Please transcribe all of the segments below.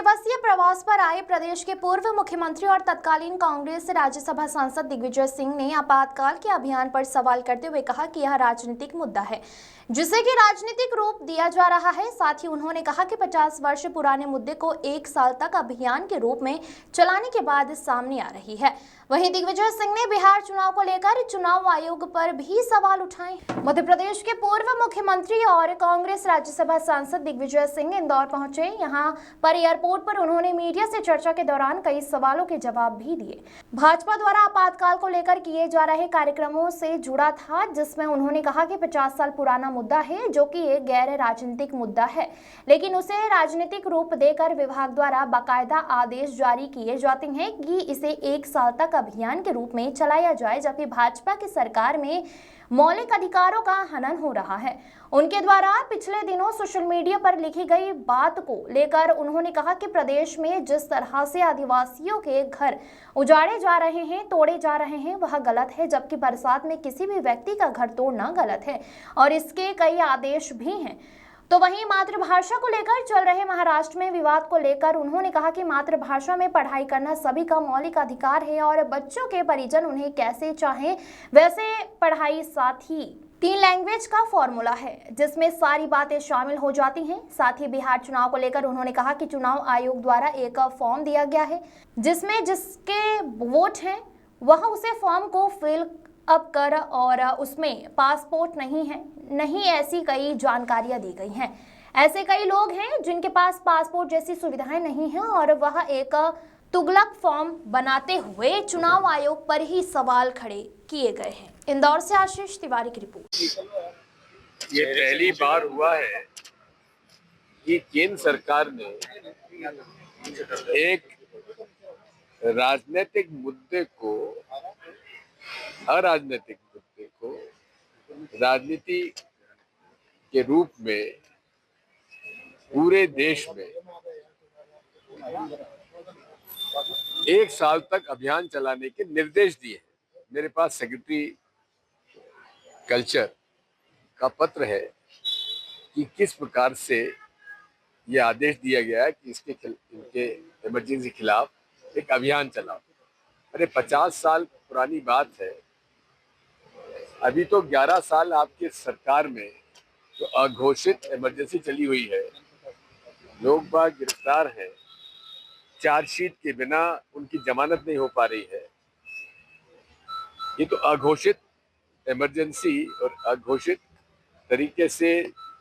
दिवसीय प्रवास पर आए प्रदेश के पूर्व मुख्यमंत्री और तत्कालीन कांग्रेस राज्यसभा सांसद दिग्विजय सिंह ने आपातकाल के अभियान पर सवाल करते हुए कहा कि यह राजनीतिक मुद्दा है जिसे कि राजनीतिक रूप दिया जा रहा है। साथ ही उन्होंने कहा कि 50 वर्ष पुराने मुद्दे को 1 साल तक अभियान के रूप में चलाने के बाद सामने आ रही है। वहीं दिग्विजय सिंह ने बिहार चुनाव को लेकर चुनाव आयोग पर भी सवाल उठाए। मध्य प्रदेश के पूर्व मुख्यमंत्री और कांग्रेस राज्यसभा सांसद दिग्विजय सिंह इंदौर पहुंचे। यहां पर एयरपोर्ट पर उन्होंने मीडिया से चर्चा के दौरान कई सवालों के जवाब भी दिए। भाजपा द्वारा आपातकाल को लेकर किए जा रहे कार्यक्रमों से जुड़ा था, जिसमें उन्होंने कहा कि 50 साल पुराना मुद्दा है जो कि एक गैर राजनीतिक मुद्दा है, लेकिन उसे राजनीतिक रूप देकर विभाग द्वारा बाकायदा आदेश जारी किए जाते हैं कि इसे 1 साल तक अभियान के रूप में चलाया जाए, जबकि भाजपा की सरकार में मौलिक अधिकारों का हनन हो रहा है। उनके द्वारा पिछले दिनों सोशल मीडिया पर लिखी गई बात को लेकर उन्होंने कहा कि प्रदेश में जिस तरह से आदिवासियों के घर उजाड़े जा रहे हैं, तोड़े जा रहे हैं, वह गलत है, जबकि बरसात में किसी भी व्यक्ति का घर तोड़ना गलत है और इसके कई आदेश भी हैं। तो वहीं मातृभाषा को लेकर चल रहे महाराष्ट्र में विवाद को लेकर उन्होंने कहा कि मातृभाषा में पढ़ाई करना सभी का मौलिक अधिकार है और बच्चों के परिजन उन्हें कैसे चाहें वैसे पढ़ाई। साथ ही 3 लैंग्वेज का फॉर्मूला है जिसमें सारी बातें शामिल हो जाती हैं। साथ ही बिहार चुनाव को लेकर उन्होंने कहा कि चुनाव आयोग द्वारा एक फॉर्म दिया गया है जिसमें जिसके वोट हैं वह उसे फॉर्म को फिल अप कर और उसमें पासपोर्ट नहीं ऐसी कई जानकारियां दी गई हैं। ऐसे कई लोग हैं जिनके पास पासपोर्ट जैसी सुविधाएं नहीं हैं और वह एक तुगलक फॉर्म बनाते हुए चुनाव आयोग पर ही सवाल खड़े किए गए हैं। इंदौर से आशीष तिवारी की रिपोर्ट। ये पहली बार हुआ है कि केंद्र सरकार ने एक राजनीतिक मुद्दे को अराजनीतिक मुद्दे को राजनीति के रूप में पूरे देश में 1 साल तक अभियान चलाने के निर्देश दिए। मेरे पास सेक्रेटरी कल्चर का पत्र है कि किस प्रकार से यह आदेश दिया गया है कि इनके इमरजेंसी के खिलाफ एक अभियान चलाओ। अरे 50 साल पुरानी बात है। अभी तो 11 साल आपकी सरकार में जो अघोषित इमरजेंसी चली हुई है, लोग बाग गिरफ्तार हैं, चार्जशीट के बिना उनकी जमानत नहीं हो पा रही है। ये तो अघोषित इमरजेंसी और अघोषित तरीके से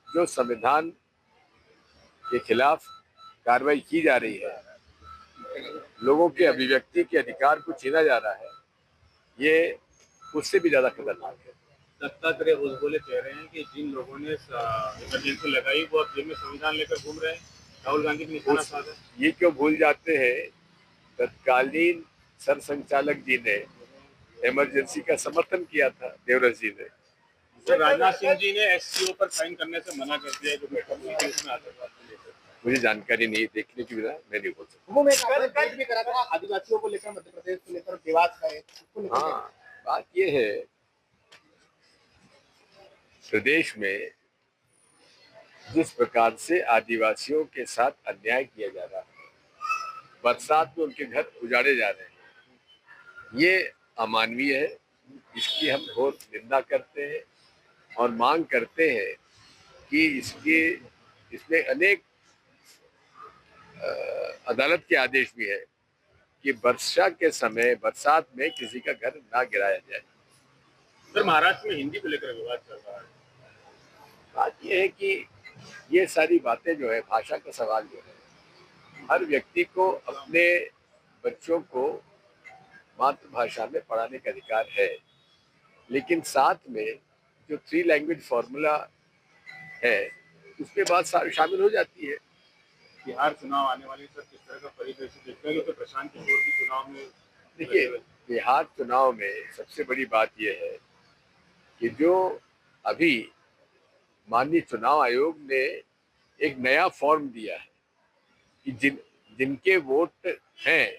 जो संविधान के खिलाफ कार्रवाई की जा रही है, लोगों के अभिव्यक्ति के अधिकार को छीना जा रहा है, ये उससे भी ज्यादा खतरनाक है। दत्तात्रेय भोसले कह रहे हैं कि जिन लोगों ने इमरजेंसी लगाई वो अब जेल में संविधान लेकर घूम रहे हैं। राहुल गांधी की निशाना साध है। ये क्यों भूल जाते हैं, तत्कालीन सरसंघचालक जी ने इमरजेंसी का समर्थन किया था, देवरस जी ने। तो राजनाथ सिंह जी ने एससीओ पर साइन करने से मना कर दिया, जो में आता है। मुझे जानकारी नहीं, देखने की बिना मैं नहीं बोल सकता। वो मैं भी करा था आदिवासियों को लेकर, मध्य प्रदेश को लेकर विवाद है। हाँ, बात ये है, प्रदेश में जिस प्रकार से आदिवासियों के साथ अन्याय किया जा रहा है, बरसात में उनके घर उजाड़े जा रहे हैं, ये अमानवीय है। इसकी हम घोर निंदा करते हैं और मांग करते हैं कि इसमें अनेक अदालत के आदेश भी है कि वर्षा के समय बरसात में किसी का घर ना गिराया जाए। सर, महाराष्ट्र में हिंदी को लेकर विवाद चल रहा है। बात यह है कि ये सारी बातें जो है, भाषा का सवाल जो है, हर व्यक्ति को अपने बच्चों को मातृभाषा में पढ़ाने का अधिकार है, लेकिन साथ में जो 3 लैंग्वेज फॉर्मूला है उसके बाद शामिल हो जाती है। बिहार चुनाव आने वाले सर, किस तरह का परिदृश्य देखते हैं? तो प्रशांत किशोर की चुनाव में, देखिए, बिहार चुनाव में सबसे बड़ी बात यह है कि जो अभी माननीय चुनाव आयोग ने एक नया फॉर्म दिया है कि जिनके वोट हैं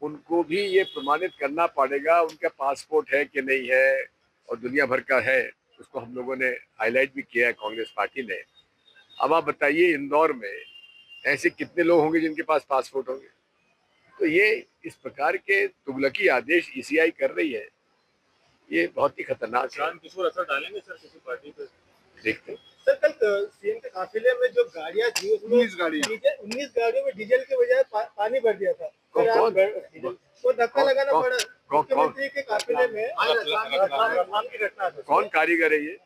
उनको भी ये प्रमाणित करना पड़ेगा उनका पासपोर्ट है कि नहीं है, और दुनिया भर का है। उसको हम लोगों ने हाईलाइट भी किया है, कांग्रेस पार्टी ने। अब आप बताइए, इंदौर में ऐसे कितने लोग होंगे जिनके पास पासपोर्ट होंगे? तो ये इस प्रकार के तुगलकी आदेश ईसीआई कर रही है, ये बहुत ही खतरनाक है। शांत किशोर असर डालेंगे सर किसी पार्टी पे? देखते हैं। सर कल सीएम के काफिले में जो गाड़ियां थी उसमें 19 गाड़ियों में डीजल के बजाय पानी भर दिया था। वो धक्का लगाना पड़ा मुख्यमंत्री के काफिले में। कौन कारीगर है ये?